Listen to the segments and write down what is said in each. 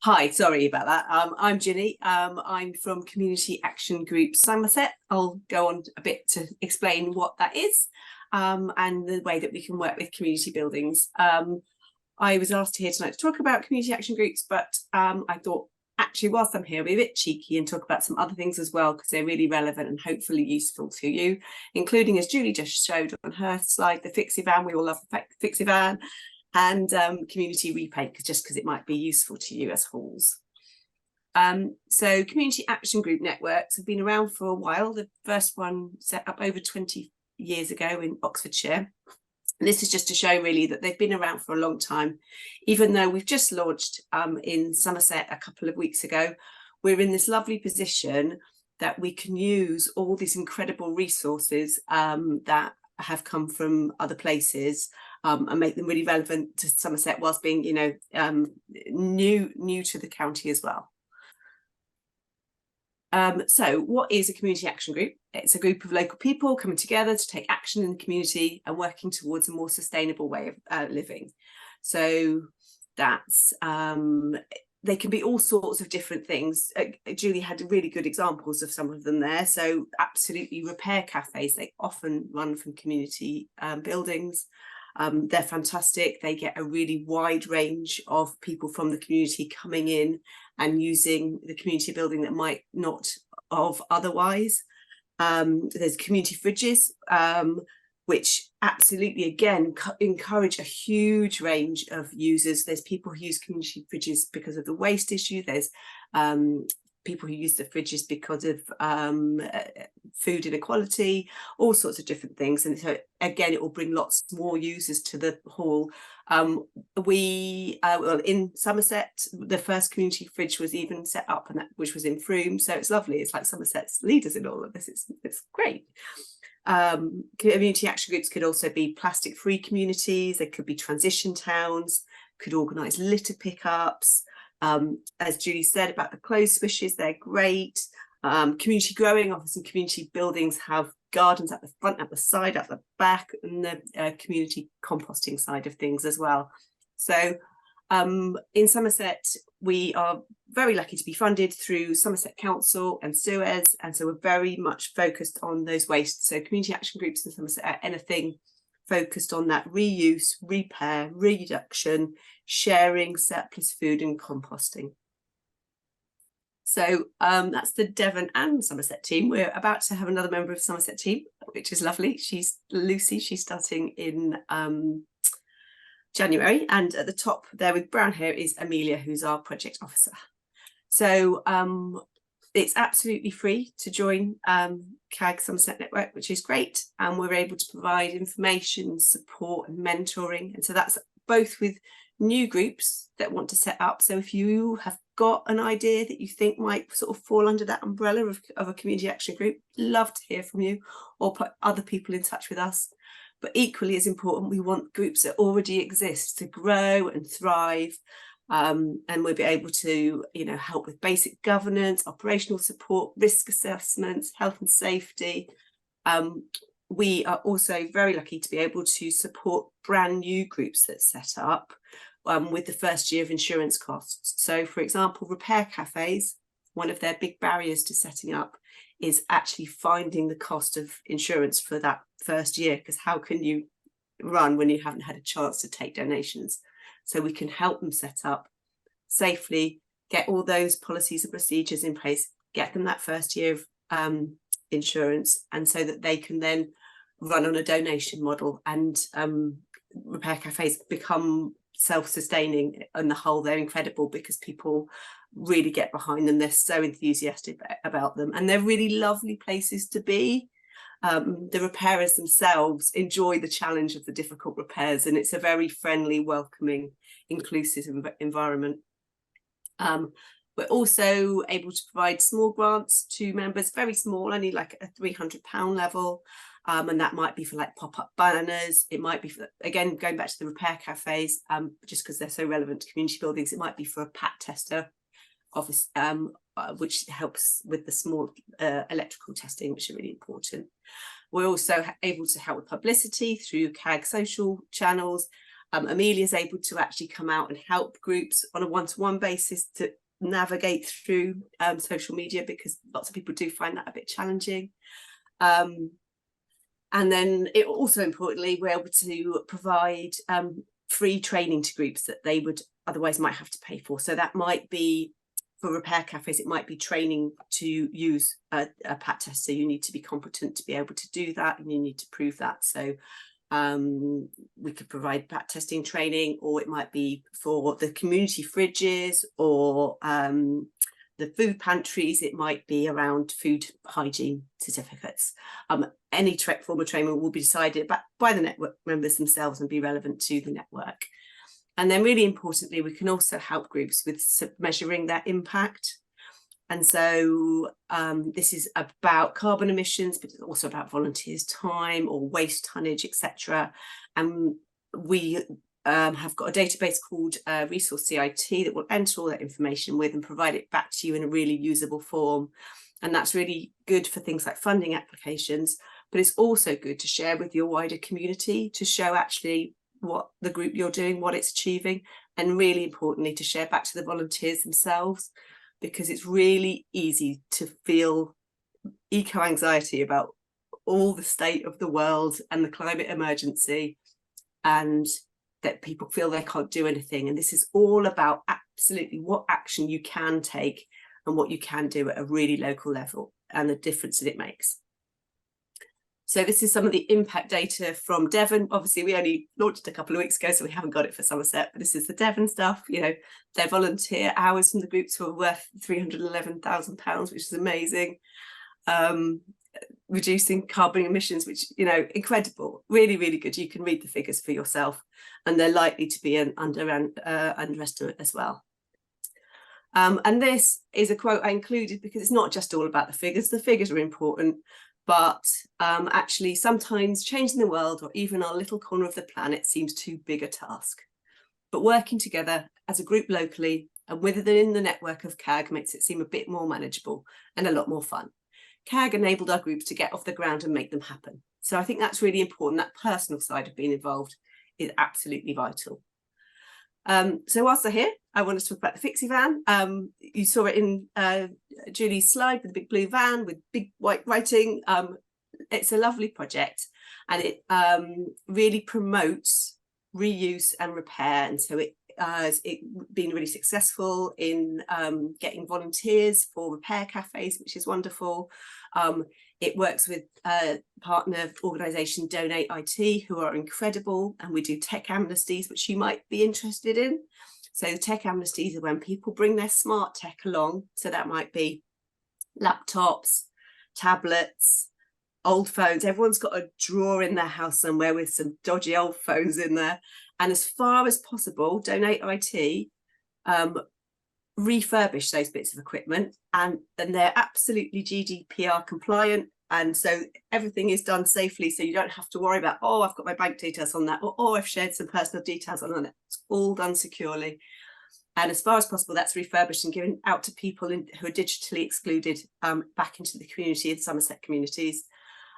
Hi, sorry about that. I'm Jinny. I'm from Community Action Group Somerset. I'll go on a bit to explain what that is and the way that we can work with community buildings. I was asked here tonight to talk about community action groups, but I thought actually whilst I'm here, I'll be a bit cheeky and talk about some other things as well, because they're really relevant and hopefully useful to you, including, as Julie just showed on her slide, the Fixy van. We all love the Fixy van. And community repaint, just because it might be useful to you as halls. So community action group networks have been around for a while. The first one set up over 20 years ago in Oxfordshire. And this is just to show really that they've been around for a long time. Even though we've just launched in Somerset a couple of weeks ago, we're in this lovely position that we can use all these incredible resources that have come from other places and make them really relevant to Somerset whilst being, new to the county as well. So what is a community action group? It's a group of local people coming together to take action in the community and working towards a more sustainable way of living. So that's they can be all sorts of different things. Julie had really good examples of some of them there. So absolutely, repair cafes, they often run from community buildings. They're fantastic. They get a really wide range of people from the community coming in and using the community building that might not have otherwise. There's community fridges, which absolutely, again, encourage a huge range of users. There's people who use community fridges because of the waste issue. There's people who use the fridges because of food inequality, all sorts of different things. And so, again, it will bring lots more users to the hall. Well, in Somerset, the first community fridge was even set up, and which was in Frome. So it's lovely. It's like Somerset's leaders in all of this. It's great. Community action groups could also be plastic-free communities. They could be transition towns, could organise litter pickups. As Julie said about the clothes swishes, they're great. Community growing, often community buildings have gardens at the front, at the side, at the back, and the community composting side of things as well. So in Somerset, we are very lucky to be funded through Somerset Council and Suez, and so we're very much focused on those wastes. So community action groups in Somerset are anything focused on that reuse, repair, reduction, sharing surplus food and composting. So that's the Devon and Somerset team. We're about to have another member of the Somerset team, which is lovely. She's Lucy. She's starting in January. And at the top there with brown hair is Amelia, who's our project officer. So it's absolutely free to join CAG Somerset Network, which is great. And we're able to provide information, support and mentoring. And so that's both with new groups that want to set up. So if you have got an idea that you think might sort of fall under that umbrella of a community action group, love to hear from you or put other people in touch with us. But equally as important, we want groups that already exist to grow and thrive. And we'll be able to, help with basic governance, operational support, risk assessments, health and safety. We are also very lucky to be able to support brand new groups that set up with the first year of insurance costs. So, for example, repair cafes, one of their big barriers to setting up is actually finding the cost of insurance for that first year, because how can you run when you haven't had a chance to take donations? So we can help them set up safely, get all those policies and procedures in place, get them that first year of insurance, and so that they can then run on a donation model. And repair cafes become self-sustaining on the whole. They're incredible because people really get behind them. They're so enthusiastic about them, and they're really lovely places to be. The repairers themselves enjoy the challenge of the difficult repairs, and it's a very friendly, welcoming, inclusive environment. We're also able to provide small grants to members, very small, only like a £300 level. And that might be for like pop-up banners. It might be for, again, going back to the repair cafes, just because they're so relevant to community buildings, it might be for a pat tester office, which helps with the small electrical testing, which are really important. We're also able to help with publicity through CAG social channels, Amelia's able to actually come out and help groups on a one-to-one basis to navigate through social media, because lots of people do find that a bit challenging. And then it also importantly, we're able to provide free training to groups that they would otherwise might have to pay for. So that might be for repair cafes, it might be training to use a pat test. So you need to be competent to be able to do that, and you need to prove that. So we could provide pat testing training, or it might be for the community fridges or the food pantries. It might be around food hygiene certificates. Any form of training will be decided by the network members themselves and be relevant to the network. And then really importantly, we can also help groups with measuring their impact. And so this is about carbon emissions, but it's also about volunteers' time or waste tonnage, etc. And we have got a database called Resource CIT that will enter all that information with and provide it back to you in a really usable form. And that's really good for things like funding applications, but it's also good to share with your wider community, to show actually what the group you're doing, what it's achieving, and really importantly to share back to the volunteers themselves, because it's really easy to feel eco-anxiety about all the state of the world and the climate emergency, and that people feel they can't do anything. And this is all about absolutely what action you can take and what you can do at a really local level and the difference that it makes. So this is some of the impact data from Devon. Obviously, we only launched a couple of weeks ago, so we haven't got it for Somerset, but this is the Devon stuff. You know, their volunteer hours from the groups were worth £311,000, which is amazing. Reducing carbon emissions, which, you know, incredible, really, really good. You can read the figures for yourself, and they're likely to be an underestimate as well. And this is a quote I included because it's not just all about the figures. The figures are important, but actually sometimes changing the world or even our little corner of the planet seems too big a task. But working together as a group locally and within the network of CAG makes it seem a bit more manageable and a lot more fun. CAG enabled our groups to get off the ground and make them happen. So I think that's really important. That personal side of being involved is absolutely vital. So whilst I'm here, I want to talk about the Fixy van. You saw it in Julie's slide with the big blue van with big white writing. It's a lovely project, and it really promotes reuse and repair. And so it's been really successful in getting volunteers for repair cafes, which is wonderful. It works with partner organisation Donate IT, who are incredible, and we do tech amnesties, which you might be interested in. So the tech amnesties are when people bring their smart tech along. So that might be laptops, tablets, old phones. Everyone's got a drawer in their house somewhere with some dodgy old phones in there. And as far as possible, Donate IT refurbish those bits of equipment, and they're absolutely GDPR compliant, and so everything is done safely, so you don't have to worry about, oh, I've got my bank details on that, or oh, I've shared some personal details on it. It's all done securely, and as far as possible that's refurbished and given out to people who are digitally excluded back into the community in Somerset communities.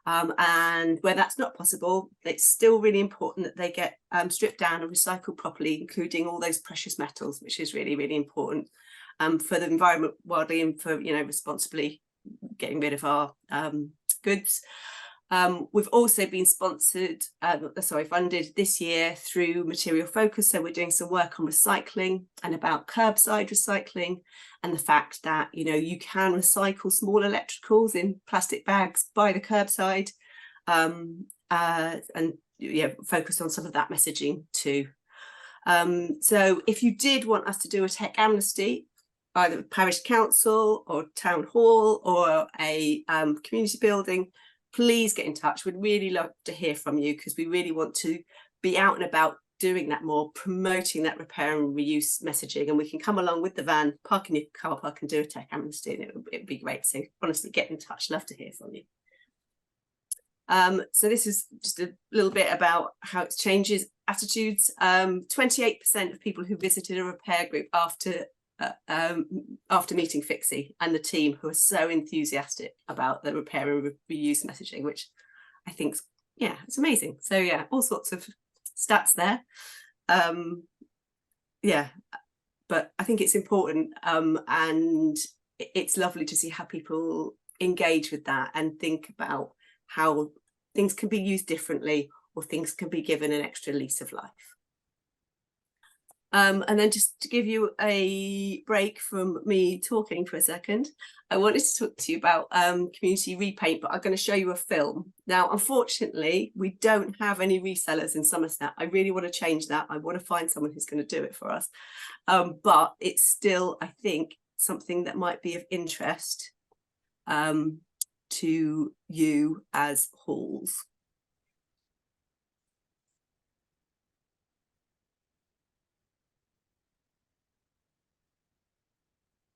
And where that's not possible, it's still really important that they get stripped down and recycled properly, including all those precious metals, which is really, really important for the environment widely and for, you know, responsibly getting rid of our goods. We've also been funded this year through Material Focus. So we're doing some work on recycling and about curbside recycling, and the fact that, you know, you can recycle small electricals in plastic bags by the curbside, and yeah, focus on some of that messaging too. So if you did want us to do a tech amnesty, either parish council or town hall or a community building, please get in touch. We'd really love to hear from you, because we really want to be out and about doing that more, promoting that repair and reuse messaging, and we can come along with the van, park in your car park and do a tech amnesty, and it'd be great. So honestly, get in touch, love to hear from you. So this is just a little bit about how it changes attitudes. 28% of people who visited a repair group after meeting Fixy, and the team, who are so enthusiastic about the repair and reuse messaging, which I think, yeah, it's amazing. So yeah, all sorts of stats there. yeah, but I think it's important, and it's lovely to see how people engage with that and think about how things can be used differently, or things can be given an extra lease of life. And then just to give you a break from me talking for a second, I wanted to talk to you about Community Repaint, but I'm going to show you a film. Now, unfortunately, we don't have any resellers in Somerset. I really want to change that. I want to find someone who's going to do it for us. But it's still, I think, something that might be of interest to you as halls.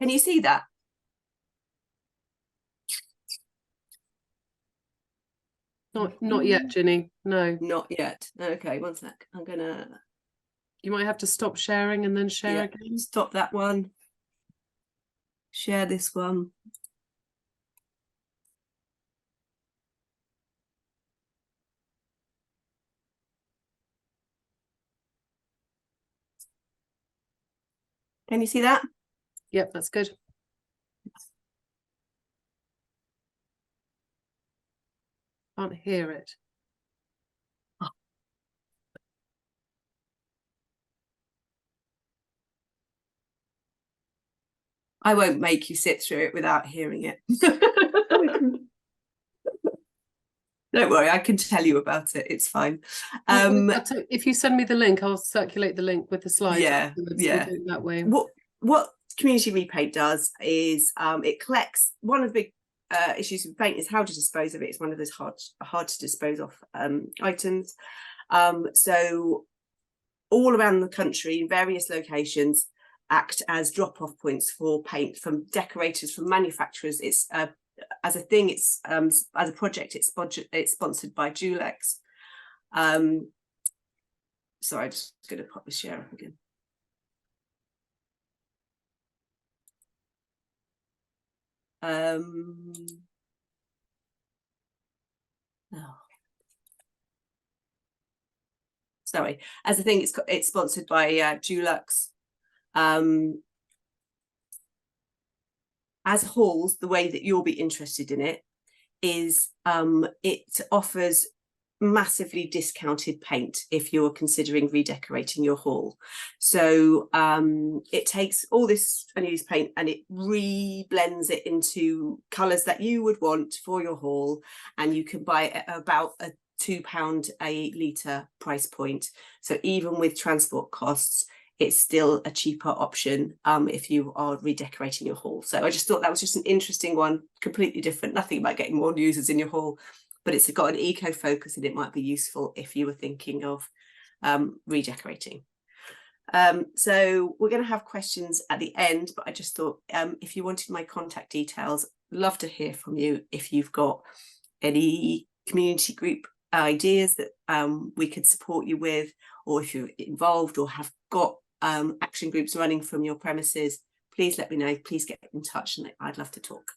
Can you see that? Not yet, Jinny. No. Not yet. Okay, one sec. I'm gonna. You might have to stop sharing and then share again. Stop that one. Share this one. Can you see that? Yep, that's good. Can't hear it. I won't make you sit through it without hearing it. Don't worry, I can tell you about it. It's fine. If you send me the link, I'll circulate the link with the slides. Yeah. We'll do it that way. What Community Repaint does is it collects. One of the big issues with paint is how to dispose of it. It's one of those hard to dispose of items. So all around the country, in various locations, act as drop-off points for paint from decorators, from manufacturers. It's as a thing, it's as a project, it's sponsored by Dulux. Sorry, I'm just going to pop the share up again. Oh. Sorry, as a thing, it's sponsored by Dulux. As halls, the way that you'll be interested in it is it offers massively discounted paint if you're considering redecorating your hall. So it takes all this unused paint and it re-blends it into colours that you would want for your hall, and you can buy it at about a £2 a litre price point. So even with transport costs, it's still a cheaper option if you are redecorating your hall. So I just thought that was just an interesting one, completely different, nothing about getting more users in your hall, but it's got an eco focus and it might be useful if you were thinking of redecorating. So we're going to have questions at the end, but I just thought if you wanted my contact details, I'd love to hear from you if you've got any community group ideas that we could support you with, or if you're involved or have got action groups running from your premises, please let me know. Please get in touch and I'd love to talk.